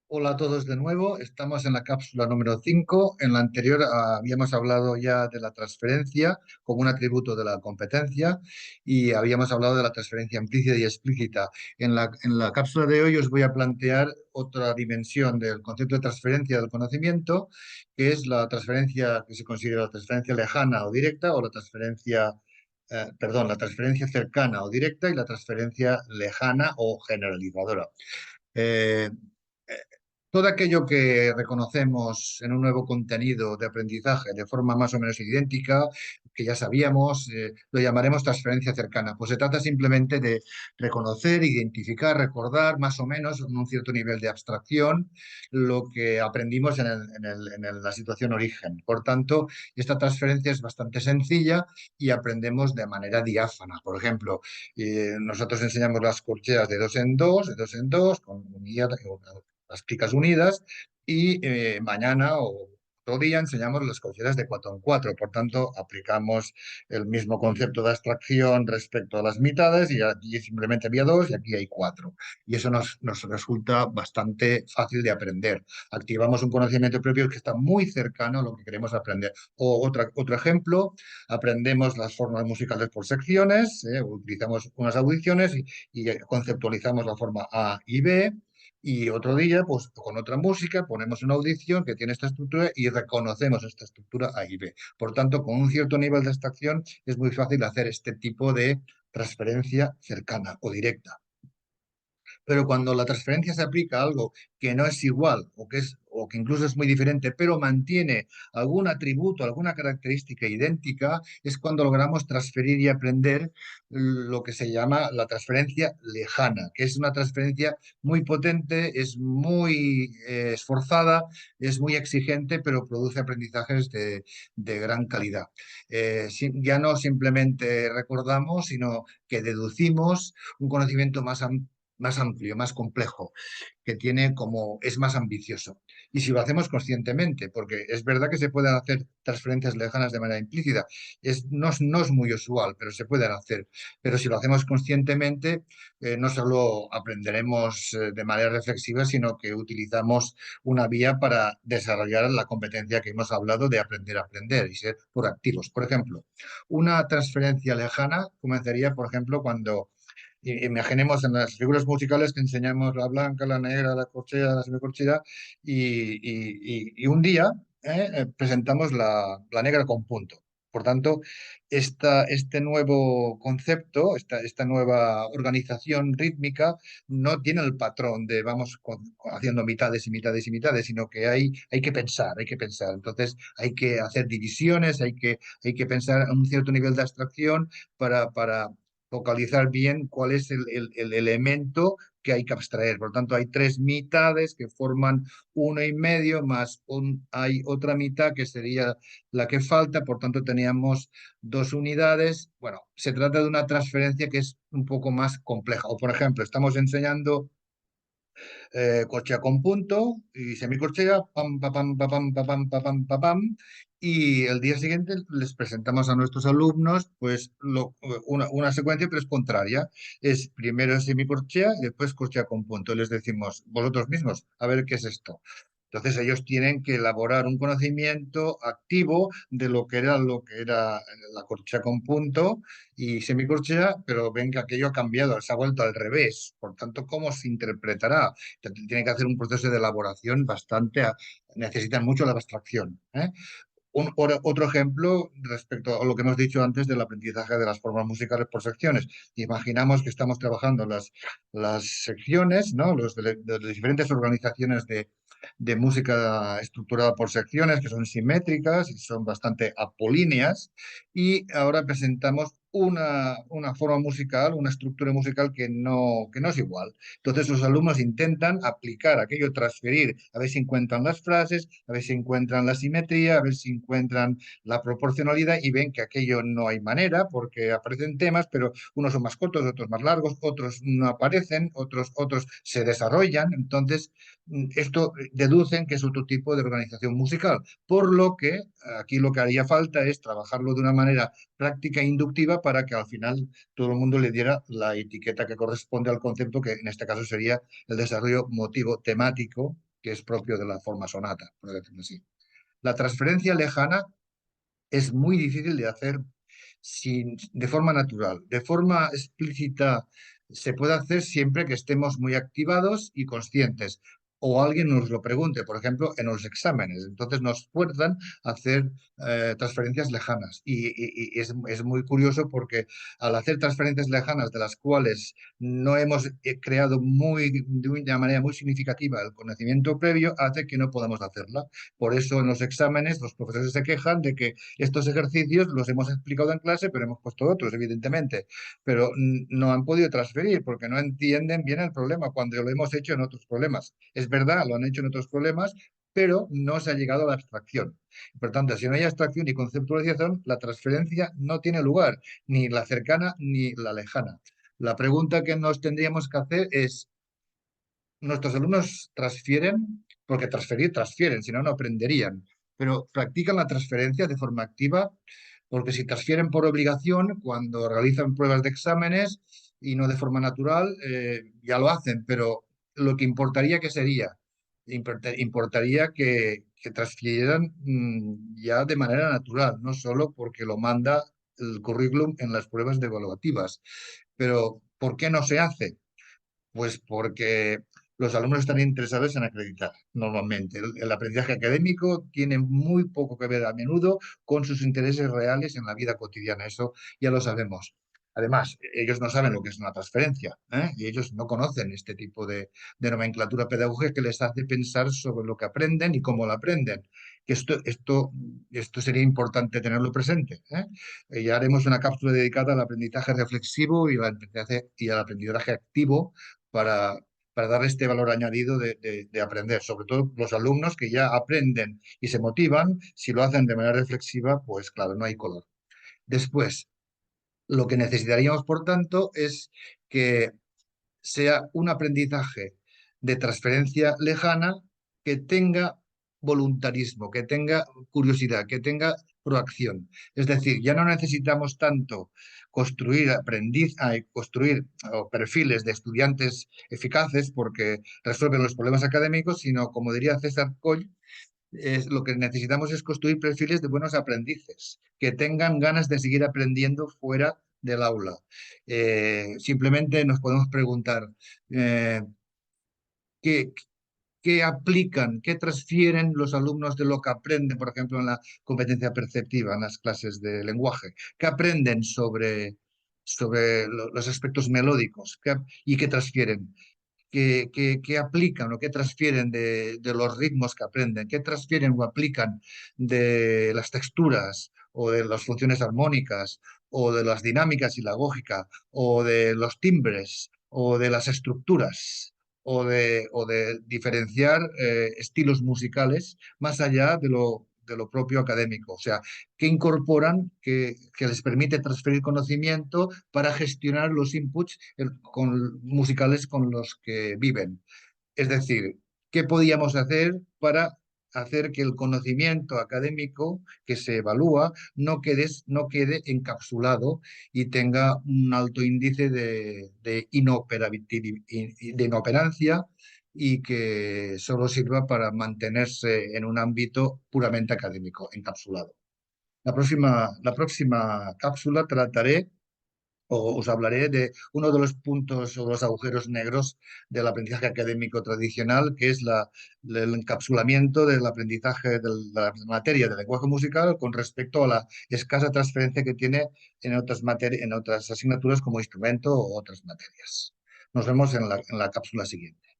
Hola a todos de nuevo, estamos en la cápsula número 5. En la anterior habíamos hablado ya de la transferencia como un atributo de la competencia y habíamos hablado de la transferencia implícita y explícita. En la cápsula de hoy os voy a plantear otra dimensión del concepto de transferencia del conocimiento, que es la transferencia que se considera la transferencia lejana o directa o la transferencia, la transferencia cercana o directa y la transferencia lejana o generalizadora. Eh, eh, Todo aquello que reconocemos en un nuevo contenido de aprendizaje de forma más o menos idéntica, que ya sabíamos, lo llamaremos transferencia cercana. Pues se trata simplemente de reconocer, identificar, recordar más o menos en un cierto nivel de abstracción lo que aprendimos en la situación origen. Por tanto, esta transferencia es bastante sencilla y aprendemos de manera diáfana. Por ejemplo, nosotros enseñamos las corcheas de dos en dos, con las clicas unidas, y mañana o otro día enseñamos las corcheas de cuatro en cuatro. Por tanto, aplicamos el mismo concepto de abstracción respecto a las mitades, y aquí simplemente había dos y aquí hay cuatro. Y eso nos resulta bastante fácil de aprender. Activamos un conocimiento propio que está muy cercano a lo que queremos aprender. O otro ejemplo, aprendemos las formas musicales por secciones, utilizamos unas audiciones y conceptualizamos la forma A y B. Y otro día, pues con otra música, ponemos una audición que tiene esta estructura y reconocemos esta estructura A y B. Por tanto, con un cierto nivel de abstracción es muy fácil hacer este tipo de transferencia cercana o directa. Pero cuando la transferencia se aplica a algo que no es igual o que incluso es muy diferente, pero mantiene algún atributo, alguna característica idéntica, es cuando logramos transferir y aprender lo que se llama la transferencia lejana, que es una transferencia muy potente, es muy esforzada, es muy exigente, pero produce aprendizajes de gran calidad. Ya no simplemente recordamos, sino que deducimos un conocimiento más amplio, más complejo, que es más ambicioso. Y si lo hacemos conscientemente, porque es verdad que se pueden hacer transferencias lejanas de manera implícita, no es muy usual, pero se pueden hacer. Pero si lo hacemos conscientemente, no solo aprenderemos de manera reflexiva, sino que utilizamos una vía para desarrollar la competencia que hemos hablado de aprender a aprender y ser proactivos. Por ejemplo, una transferencia lejana comenzaría, por ejemplo, cuando imaginemos en las figuras musicales que enseñamos la blanca, la negra, la corchea, la semicorchea, y un día presentamos la negra con punto. Por tanto, este nuevo concepto, esta nueva organización rítmica, no tiene el patrón de vamos haciendo mitades y mitades y mitades, sino que hay que pensar, hay que pensar. Entonces, hay que hacer divisiones, hay que pensar en un cierto nivel de abstracción para focalizar bien cuál es el elemento que hay que abstraer. Por lo tanto, hay tres mitades que forman uno y medio, hay otra mitad que sería la que falta, por tanto teníamos dos unidades. Bueno, se trata de una transferencia que es un poco más compleja. O, por ejemplo, estamos enseñando corchea con punto y semicorchea, pam, pa, pam, pa, pam, pa, pam, pa, pam, pa, pam. Y el día siguiente les presentamos a nuestros alumnos pues una secuencia, pero es contraria. Es primero semicorchea y después corchea con punto. Y les decimos, vosotros mismos, a ver qué es esto. Entonces ellos tienen que elaborar un conocimiento activo de lo que era la corchea con punto y semicorchea, pero ven que aquello ha cambiado, se ha vuelto al revés. Por tanto, ¿cómo se interpretará? Tiene que hacer un proceso de elaboración necesitan mucho la abstracción, ¿eh? Otro ejemplo respecto a lo que hemos dicho antes del aprendizaje de las formas musicales por secciones. Imaginamos que estamos trabajando las secciones, ¿no? De las diferentes organizaciones de música estructurada por secciones que son simétricas y son bastante apolíneas, y ahora presentamos una forma musical, una estructura musical que no es igual. Entonces los alumnos intentan aplicar aquello, transferir, a ver si encuentran las frases, a ver si encuentran la simetría, a ver si encuentran la proporcionalidad, y ven que aquello no hay manera porque aparecen temas, pero unos son más cortos, otros más largos, otros no aparecen, otros se desarrollan. Entonces, esto deducen que es otro tipo de organización musical, por lo que aquí lo que haría falta es trabajarlo de una manera práctica e inductiva para que al final todo el mundo le diera la etiqueta que corresponde al concepto, que en este caso sería el desarrollo motivo temático, que es propio de la forma sonata, por decirlo así. La transferencia lejana es muy difícil de hacer de forma natural. De forma explícita se puede hacer siempre que estemos muy activados y conscientes. O alguien nos lo pregunte, por ejemplo, en los exámenes. Entonces nos fuerzan a hacer transferencias lejanas. Y es muy curioso porque al hacer transferencias lejanas de las cuales no hemos creado de una manera muy significativa el conocimiento previo, hace que no podamos hacerla. Por eso en los exámenes los profesores se quejan de que estos ejercicios los hemos explicado en clase, pero hemos puesto otros, evidentemente, pero no han podido transferir porque no entienden bien el problema cuando lo hemos hecho en otros problemas. Es verdad, lo han hecho en otros problemas, pero no se ha llegado a la abstracción. Por tanto, si no hay abstracción y conceptualización, la transferencia no tiene lugar, ni la cercana ni la lejana. La pregunta que nos tendríamos que hacer es, ¿nuestros alumnos transfieren? Porque transferir, transfieren, si no, no aprenderían. Pero practican la transferencia de forma activa, porque si transfieren por obligación, cuando realizan pruebas de exámenes y no de forma natural, ya lo hacen. Pero lo que importaría que sería, importaría que transfirieran ya de manera natural, no solo porque lo manda el currículum en las pruebas de evaluativas. Pero ¿por qué no se hace? Pues porque los alumnos están interesados en acreditar normalmente. El aprendizaje académico tiene muy poco que ver a menudo con sus intereses reales en la vida cotidiana. Eso ya lo sabemos. Además, ellos no saben lo que es una transferencia, ¿eh? Y ellos no conocen este tipo de nomenclatura pedagógica que les hace pensar sobre lo que aprenden y cómo lo aprenden. Que esto sería importante tenerlo presente, ¿eh? Ya haremos una cápsula dedicada al aprendizaje reflexivo y al aprendizaje activo para, para darle este valor añadido de aprender, sobre todo los alumnos que ya aprenden y se motivan, si lo hacen de manera reflexiva, pues claro, no hay color. Después, lo que necesitaríamos, por tanto, es que sea un aprendizaje de transferencia lejana que tenga voluntarismo, que tenga curiosidad, que tenga proacción. Es decir, ya no necesitamos tanto construir perfiles de estudiantes eficaces porque resuelven los problemas académicos, sino, como diría César Coll, lo que necesitamos es construir perfiles de buenos aprendices, que tengan ganas de seguir aprendiendo fuera del aula. Simplemente nos podemos preguntar eh, ¿qué, qué aplican, qué transfieren los alumnos de lo que aprenden, por ejemplo, en la competencia perceptiva, en las clases de lenguaje. ¿Qué aprenden sobre los aspectos melódicos? ¿Y qué transfieren? ¿Qué aplican o qué transfieren de los ritmos que aprenden? ¿Qué transfieren o aplican de las texturas o de las funciones armónicas o de las dinámicas y la lógica o de los timbres o de las estructuras? O de diferenciar estilos musicales más allá de lo propio académico. O sea, que incorporan, que les permite transferir conocimiento para gestionar los inputs musicales con los que viven. Es decir, ¿qué podíamos hacer para hacer que el conocimiento académico que se evalúa no quede encapsulado y tenga un alto índice de inoperancia y que solo sirva para mantenerse en un ámbito puramente académico, encapsulado? La próxima cápsula trataré o os hablaré de uno de los puntos o los agujeros negros del aprendizaje académico tradicional, que es el encapsulamiento del aprendizaje de la materia del lenguaje musical con respecto a la escasa transferencia que tiene en otras asignaturas como instrumento o otras materias. Nos vemos en la cápsula siguiente.